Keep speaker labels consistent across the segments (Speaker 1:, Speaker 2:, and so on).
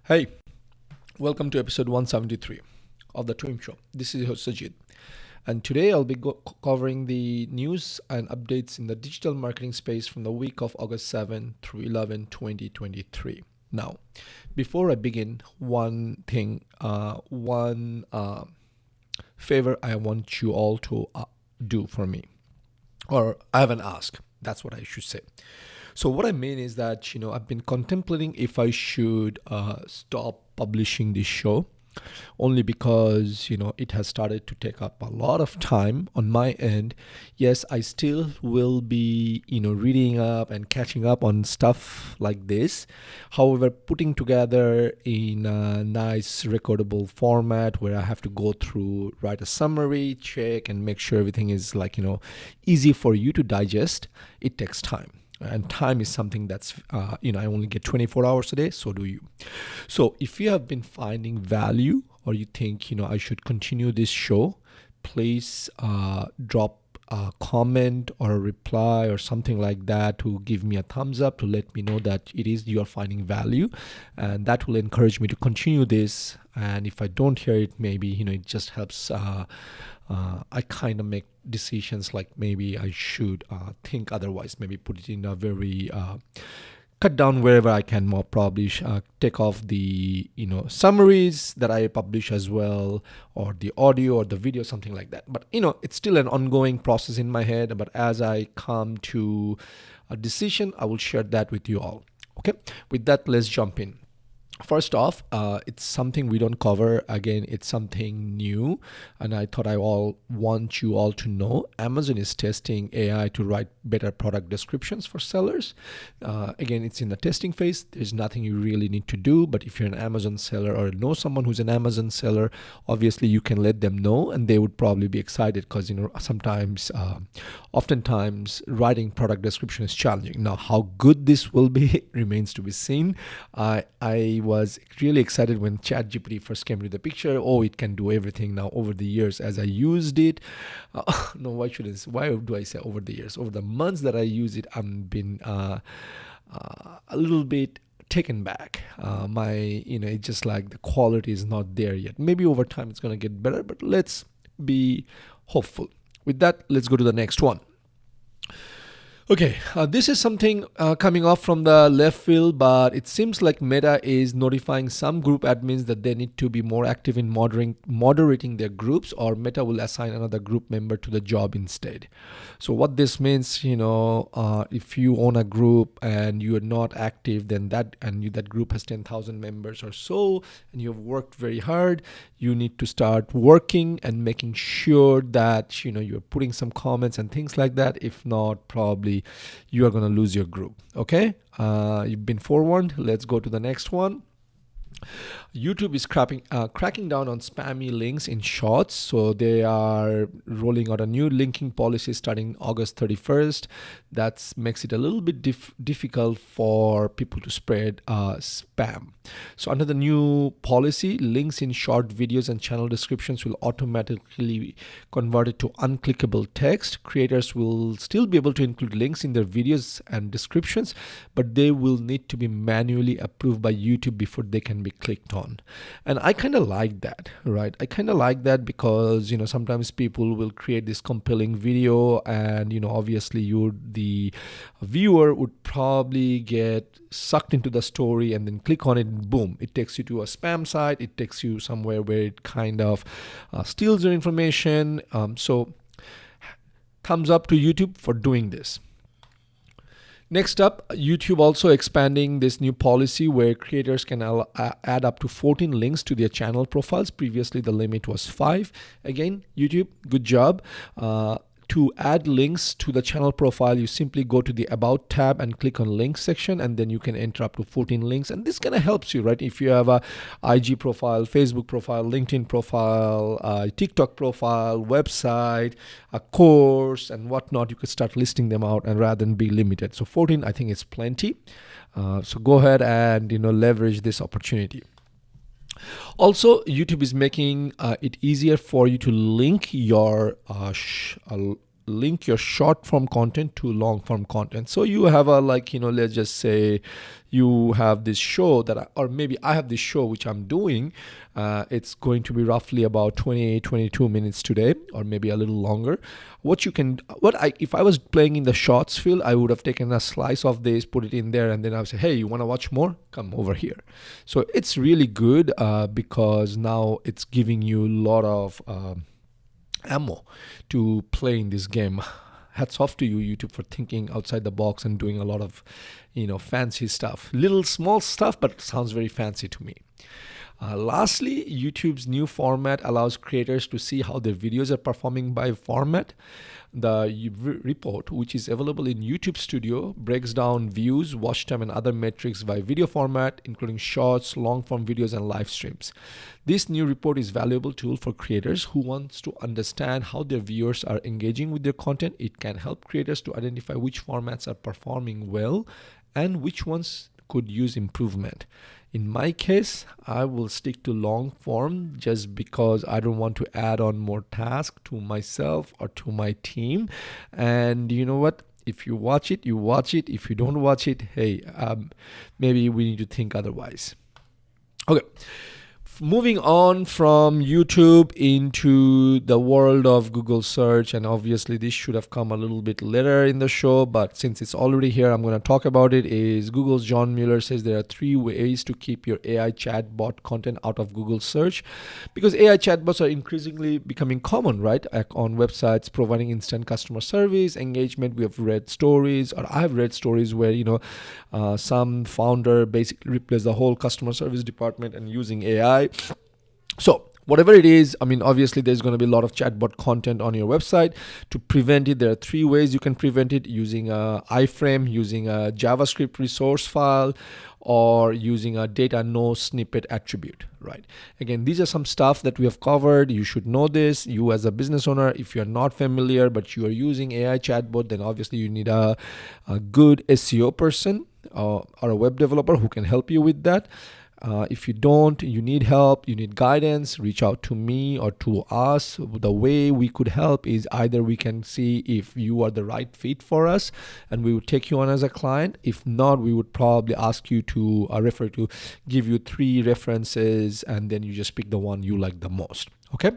Speaker 1: Hey, welcome to episode 173 of the Twim Show. This is your host Sajid, and today I'll be covering the news and updates in the digital marketing space from the week of August 7 through 11, 2023. Now, before I begin, one favor I want you all to do for me, or I have an ask. That's what I should say. So what I mean is that I've been contemplating if I should stop publishing this show, only because it has started to take up a lot of time on my end. Yes, I still will be reading up and catching up on stuff like this. However, putting together in a nice recordable format where I have to go through, write a summary, check, and make sure everything is easy for you to digest, it takes time. And time is something that's I only get 24 hours a day, so do you. So if you have been finding value, or you think I should continue this show, please drop a comment or a reply or something like that to give me a thumbs up, to let me know that it is you are finding value, and that will encourage me to continue this. And if I don't hear it, maybe it just helps I kind of make decisions like maybe I should think otherwise, maybe put it in a very cut down wherever I can, more probably take off the summaries that I publish as well, or the audio or the video, something like that. But it's still an ongoing process in my head, but as I come to a decision, I will share that with you all. Okay, with that, let's jump in. First off, it's something we don't cover. Again, it's something new, and I thought I want you all to know. Amazon is testing AI to write better product descriptions for sellers. Again, it's in the testing phase. There's nothing you really need to do, but if you're an Amazon seller or know someone who's an Amazon seller, obviously you can let them know, and they would probably be excited because sometimes, oftentimes, writing product description is challenging. Now, how good this will be remains to be seen. I was really excited when ChatGPT first came to the picture. Oh, it can do everything now. Over the years, as I used it, why do I say over the years? Over the months that I use it, I've been a little bit taken back. It's just like the quality is not there yet. Maybe over time it's going to get better, but let's be hopeful. With that, let's go to the next one. Okay, this is something coming off from the left field, but it seems like Meta is notifying some group admins that they need to be more active in moderating their groups, or Meta will assign another group member to the job instead. So what this means, if you own a group and you are not active, then that group has 10,000 members or so, and you have worked very hard, you need to start working and making sure that you're putting some comments and things like that. If not, probably you are going to lose your group. Okay, you've been forewarned. Let's go to the next one. YouTube is cracking down on spammy links in Shorts. So they are rolling out a new linking policy starting August 31st. That makes it a little bit difficult for people to spread spam. So under the new policy, links in short videos and channel descriptions will automatically be converted to unclickable text. Creators will still be able to include links in their videos and descriptions, but they will need to be manually approved by YouTube before they can be clicked on. And I kind of like that, right? I kind of like that because sometimes people will create this compelling video, and obviously the viewer would probably get sucked into the story and then click on it, and boom, it takes you to a spam site. It takes you somewhere where it kind of steals your information. So thumbs up to YouTube for doing this. Next up, YouTube also expanding this new policy where creators can add up to 14 links to their channel profiles. Previously, the limit was 5. Again, YouTube, good job. To add links to the channel profile, you simply go to the About tab and click on Links section, and then you can enter up to 14 links. And this kind of helps you, right? If you have a IG profile, Facebook profile, LinkedIn profile, TikTok profile, website, a course, and whatnot, you could start listing them out, and rather than be limited. So 14, I think, is plenty. So go ahead and leverage this opportunity. Also, YouTube is making it easier for you to link your link your short form content to long form content. So you have a, like, let's just say you have this show or maybe I have this show which I'm doing. It's going to be roughly about 22 minutes today, or maybe a little longer. If I was playing in the shorts field, I would have taken a slice of this, put it in there, and then I would say, hey, you want to watch more? Come over here. So it's really good because now it's giving you a lot of ammo to play in this game. Hats off to you, YouTube, for thinking outside the box and doing a lot of, fancy stuff. Little small stuff, but it sounds very fancy to me. Lastly, YouTube's new format allows creators to see how their videos are performing by format. The report, which is available in YouTube Studio, breaks down views, watch time, and other metrics by video format, including shorts, long-form videos, and live streams. This new report is a valuable tool for creators who wants to understand how their viewers are engaging with their content. It can help creators to identify which formats are performing well and which ones could use improvement. In my case, I will stick to long form just because I don't want to add on more tasks to myself or to my team. And you know what? If you watch it, you watch it. If you don't watch it, hey, maybe we need to think otherwise. Okay. Moving on from YouTube into the world of Google search, and obviously this should have come a little bit later in the show, but since it's already here, I'm going to talk about it. Is Google's John Mueller says there are 3 ways to keep your AI chatbot content out of Google search, because AI chatbots are increasingly becoming common, right? On websites providing instant customer service, engagement. We have read stories, or I have read stories where, some founder basically replaced the whole customer service department and using AI. So whatever it is, obviously there's going to be a lot of chatbot content on your website. To prevent it, there are 3 ways you can prevent it: using a iframe, using a JavaScript resource file, or using a data no snippet attribute, right? Again, these are some stuff that we have covered. You should know this. You as a business owner, if you're not familiar but you are using AI chatbot, then obviously you need a good SEO person or a web developer who can help you with that. If you don't, you need help, you need guidance, reach out to me or to us. The way we could help is either we can see if you are the right fit for us and we would take you on as a client. If not, we would probably ask you to give you 3 references, and then you just pick the one you like the most. Okay.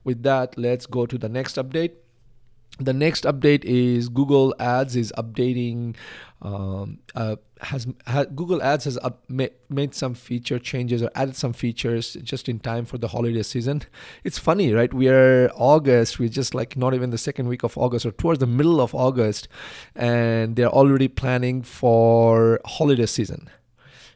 Speaker 1: With that, let's go to the next update. The next update is Google Ads is updating. Google Ads has made some feature changes or added some features just in time for the holiday season. It's funny, right? We are August. We're just like not even the second week of August or towards the middle of August, and they're already planning for holiday season,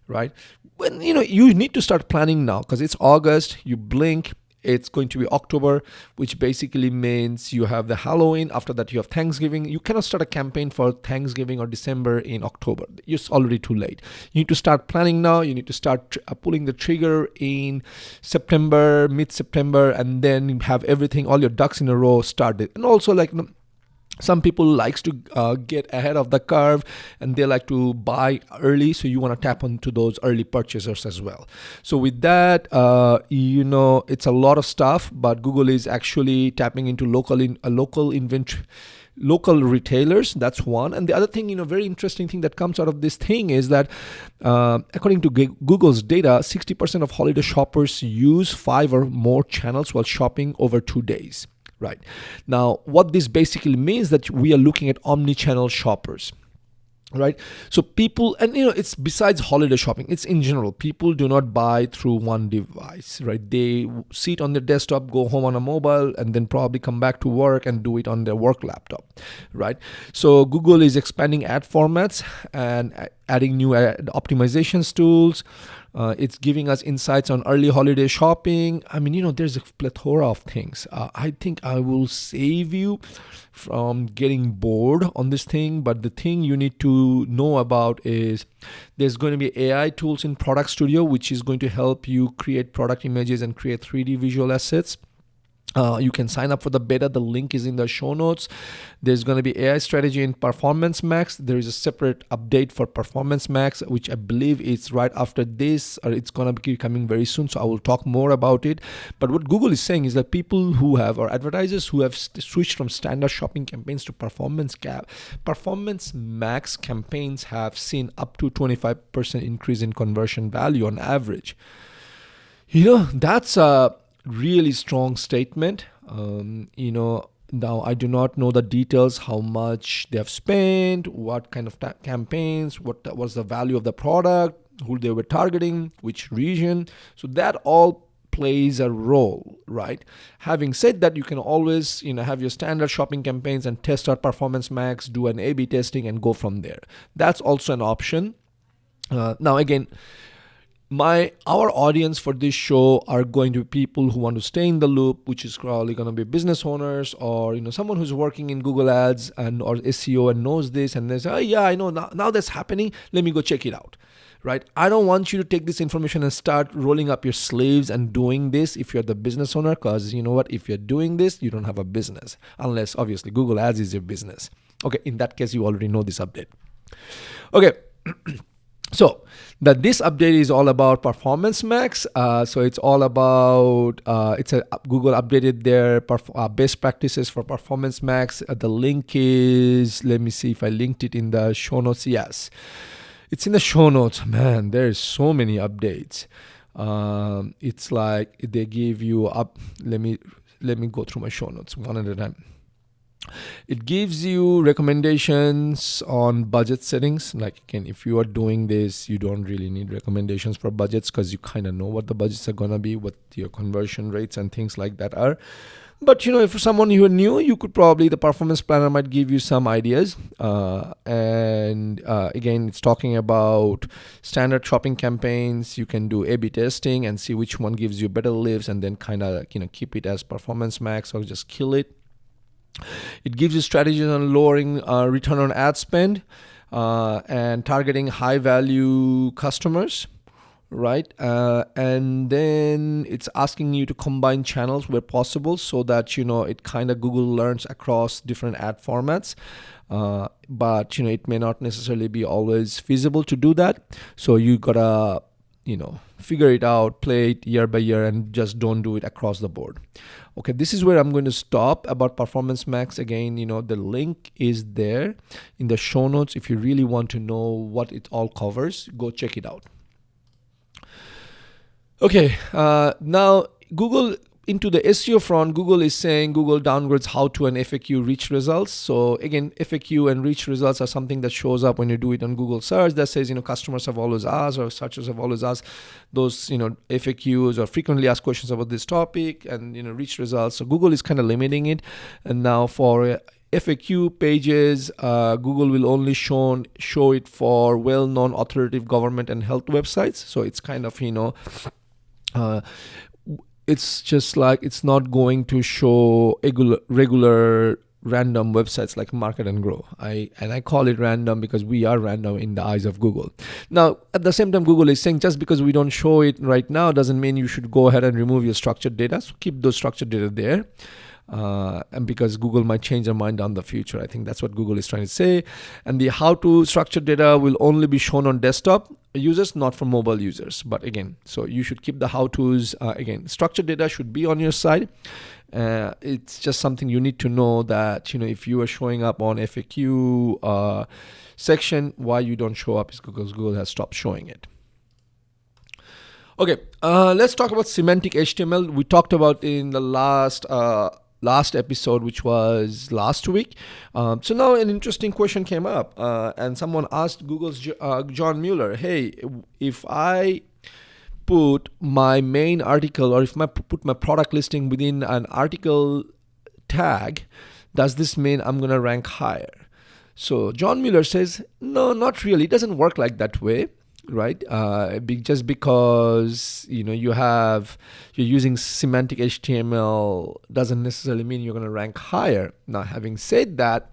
Speaker 1: right? When you need to start planning now because it's August. You blink, it's going to be October, which basically means you have the Halloween. After that, you have Thanksgiving. You cannot start a campaign for Thanksgiving or December in October. It's already too late. You need to start planning now. You need to start pulling the trigger in September, mid-September, and then have everything, all your ducks in a row started. And also, some people likes to get ahead of the curve and they like to buy early. So you want to tap into those early purchasers as well. So with that, it's a lot of stuff, but Google is actually tapping into local inventory, local retailers. That's one. And the other thing, very interesting thing that comes out of this thing is that according to Google's data, 60% of holiday shoppers use 5 or more channels while shopping over 2 days. Right. Now, what this basically means that we are looking at omni-channel shoppers, right? So people, and it's besides holiday shopping, it's in general, people do not buy through one device, right? They sit on their desktop, go home on a mobile, and then probably come back to work and do it on their work laptop, right? So Google is expanding ad formats and adding new ad optimizations tools. It's giving us insights on early holiday shopping. There's a plethora of things. I think I will save you from getting bored on this thing. But the thing you need to know about is there's going to be AI tools in Product Studio, which is going to help you create product images and create 3D visual assets. You can sign up for the beta. The link is in the show notes. There's going to be AI strategy in Performance Max. There is a separate update for Performance Max, which I believe is right after this, or it's going to be coming very soon. So I will talk more about it. But what Google is saying is that people who have, or advertisers who have switched from standard shopping campaigns to Performance Max campaigns have seen up to 25% increase in conversion value on average. That's a really strong statement. Now I do not know the details, how much they have spent, what kind of campaigns, what was the value of the product, who they were targeting, which region. So that all plays a role, right? Having said that, you can always have your standard shopping campaigns and test out Performance Max, do an A/B testing, and go from there. That's also an option. Now again, our audience for this show are going to be people who want to stay in the loop, which is probably going to be business owners, or someone who's working in Google Ads and or SEO and knows this, and they say, oh yeah, I know now that's happening, let me go check it out, right? I don't want you to take this information and start rolling up your sleeves and doing this if you're the business owner, because you know what, if you're doing this, you don't have a business, unless obviously Google Ads is your business. Okay, in that case, you already know this update. Okay. So this update is all about Performance Max. So it's all about Google updated their best practices for Performance Max. The link is, let me see if I linked it in the show notes. Yes, it's in the show notes. Man, there's so many updates. It's like they give you up. Let me go through my show notes one at a time. It gives you recommendations on budget settings. Like, again, if you are doing this, you don't really need recommendations for budgets, because you kind of know what the budgets are going to be, what your conversion rates and things like that are. But if for someone who are new, you could probably, the Performance Planner might give you some ideas. Again, it's talking about standard shopping campaigns. You can do A/B testing and see which one gives you better lifts, and then kind of keep it as Performance Max or just kill it. It gives you strategies on lowering return on ad spend and targeting high value customers, right? And then it's asking you to combine channels where possible, so that it kind of Google learns across different ad formats. But it may not necessarily be always feasible to do that. So you gotta figure it out, play it year by year, and just don't do it across the board. Okay, this is where I'm going to stop about Performance Max. Again, the link is there in the show notes. If you really want to know what it all covers, go check it out. Okay, now Google, into the SEO front, Google is saying Google downgrades how to and FAQ reach results. So again, FAQ and reach results are something that shows up when you do it on Google search, that says, customers have always asked, or searchers have always asked those, FAQs or frequently asked questions about this topic, and, reach results. So Google is kind of limiting it. And now for FAQ pages, Google will only show it for well-known authoritative government and health websites. So it's kind of, it's just like, it's not going to show regular random websites like Market and Grow. I call it random because we are random in the eyes of Google. Now, at the same time, Google is saying just because we don't show it right now doesn't mean you should go ahead and remove your structured data. So keep those structured data there. And because Google might change their mind down the future. I think that's what Google is trying to say. And the how-to structured data will only be shown on desktop users, not for mobile users. But again, so you should keep the how-tos. Again, structured data should be on your side. It's just something you need to know, that if you are showing up on FAQ section, why you don't show up is because Google has stopped showing it. Okay, let's talk about Semantic HTML. We talked about in the last episode, which was last week. So now an interesting question came up, and someone asked Google's John Mueller, hey, if I put my main article, or if I put my product listing within an article tag, does this mean I'm going to rank higher? So John Mueller says, no, not really. It doesn't work like that way. Right? Just because you're using Semantic HTML doesn't necessarily mean you're going to rank higher. Now, having said that,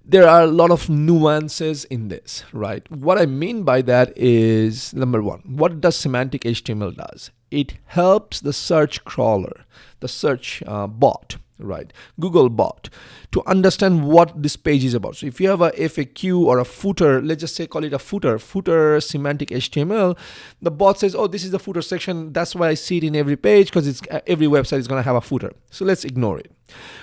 Speaker 1: there are a lot of nuances in this, right? What I mean by that is, number one, what does semantic HTML does? It helps the search crawler, the search bot, right? Google bot, to understand what this page is about. So if you have a FAQ or a footer, let's just say call it a footer semantic HTML, the bot says, oh, this is the footer section. That's why I see it in every page, because it's every website is going to have a footer. So let's ignore it.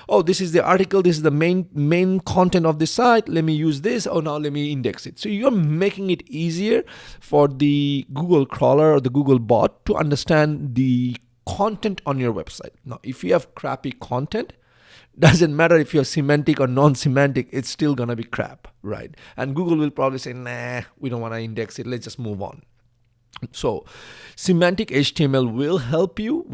Speaker 1: Oh, this is the article. This is the main content of the site. Let me use this. Oh, now let me index it. So you're making it easier for the Google crawler or the Google bot to understand the content on your website. Now, if you have crappy content, doesn't matter if you're semantic or non-semantic, it's still gonna be crap, right? And Google will probably say, nah, we don't want to index it. Let's just move on. So semantic HTML will help you.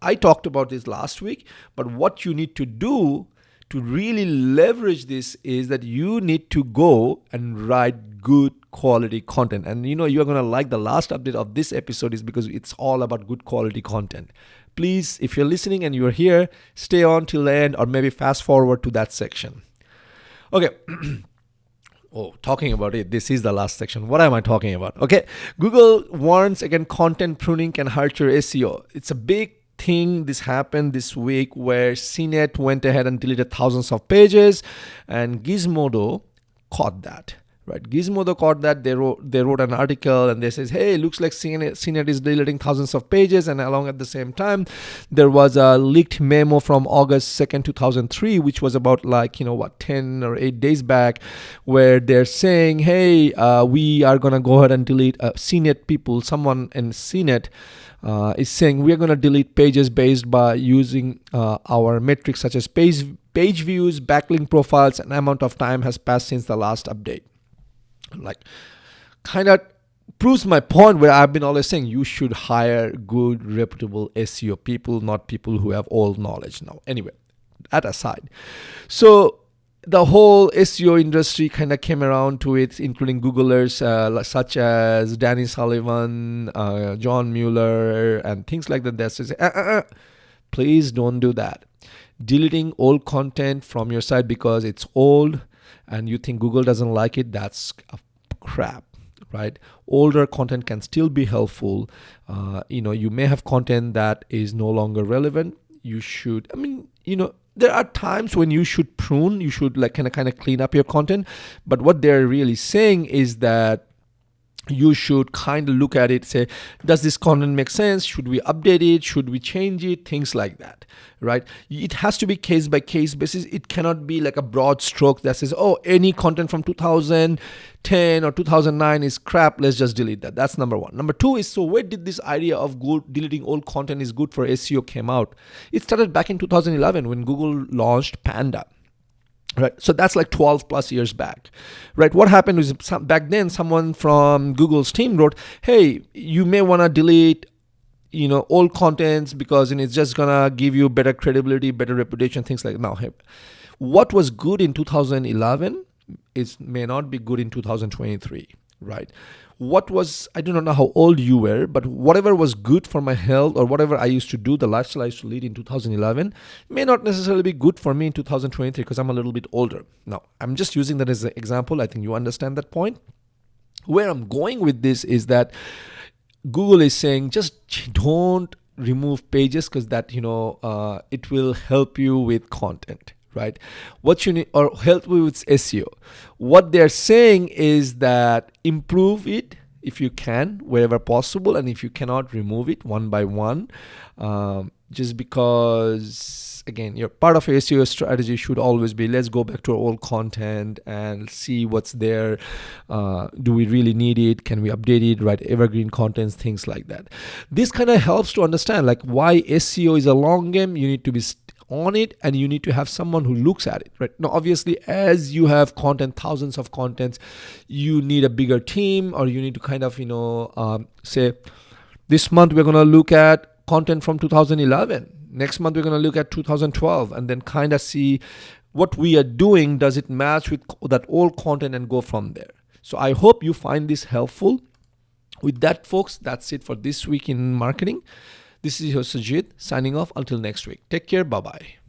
Speaker 1: I talked about this last week, but what you need to do to really leverage this is that you need to go and write good quality content. And you're going to like the last update of this episode is because it's all about good quality content. Please, if you're listening and you're here, stay on till the end, or maybe fast forward to that section. Okay. Oh, talking about it, this is the last section. What am I talking about? Okay, Google warns again, content pruning can hurt your SEO. It's a big thing. This happened this week where CNET went ahead and deleted thousands of pages, and Gizmodo caught that. Right, Gizmodo caught that. They wrote an article and they says, hey, looks like CNET is deleting thousands of pages, and along at the same time there was a leaked memo from August 2nd 2003, which was about 10 or 8 days back, where they're saying, hey, we are gonna go ahead and delete CNET people. Someone in CNET is saying we're gonna delete pages based by using our metrics such as page views, backlink profiles, and amount of time has passed since the last update. Kind of proves my point where I've been always saying you should hire good, reputable SEO people, not people who have old knowledge now. Anyway, that aside. So the whole SEO industry kind of came around to it, including Googlers such as Danny Sullivan, John Mueller, and things like that. That says, please don't do that. Deleting old content from your site because it's old and you think Google doesn't like it, that's crap, right? Older content can still be helpful. You may have content that is no longer relevant. You should, there are times when you should prune, you should kind of clean up your content. But what they're really saying is that you should kind of look at it, say, does this content make sense? Should we update it? Should we change it? Things like that, right? It has to be case by case basis. It cannot be like a broad stroke that says, oh, any content from 2010 or 2009 is crap, let's just delete that. That's number one. Number two is, so where did this idea of deleting old content is good for SEO came out? It started back in 2011 when Google launched Panda. Right, so that's 12 plus years back, right? What happened was back then someone from Google's team wrote, hey, you may want to delete old contents because it's just gonna give you better credibility, better reputation, things like that. Now, what was good in 2011 may not be good in 2023, right? I don't know how old you were, but whatever was good for my health or whatever I used to do, the lifestyle I used to lead in 2011 may not necessarily be good for me in 2023 because I'm a little bit older. Now, I'm just using that as an example. I think you understand that point. Where I'm going with this is that Google is saying just don't remove pages because that, it will help you with content. Right? What you need, or help with SEO. What they're saying is that improve it if you can, wherever possible, and if you cannot, remove it one by one. Just because, again, your part of your SEO strategy should always be, let's go back to our old content and see what's there. Do we really need it? Can we update it? Right? Evergreen contents, things like that. This kind of helps to understand why SEO is a long game. You need to be on it, and you need to have someone who looks at it, right? Now, obviously, as you have content, thousands of contents, you need a bigger team, or you need to kind of, say, this month we're going to look at content from 2011. Next month we're going to look at 2012, and then kind of see what we are doing. Does it match with that old content, and go from there. So I hope you find this helpful. With that, folks, that's it for this week in marketing. This is your Sajid signing off until next week. Take care. Bye-bye.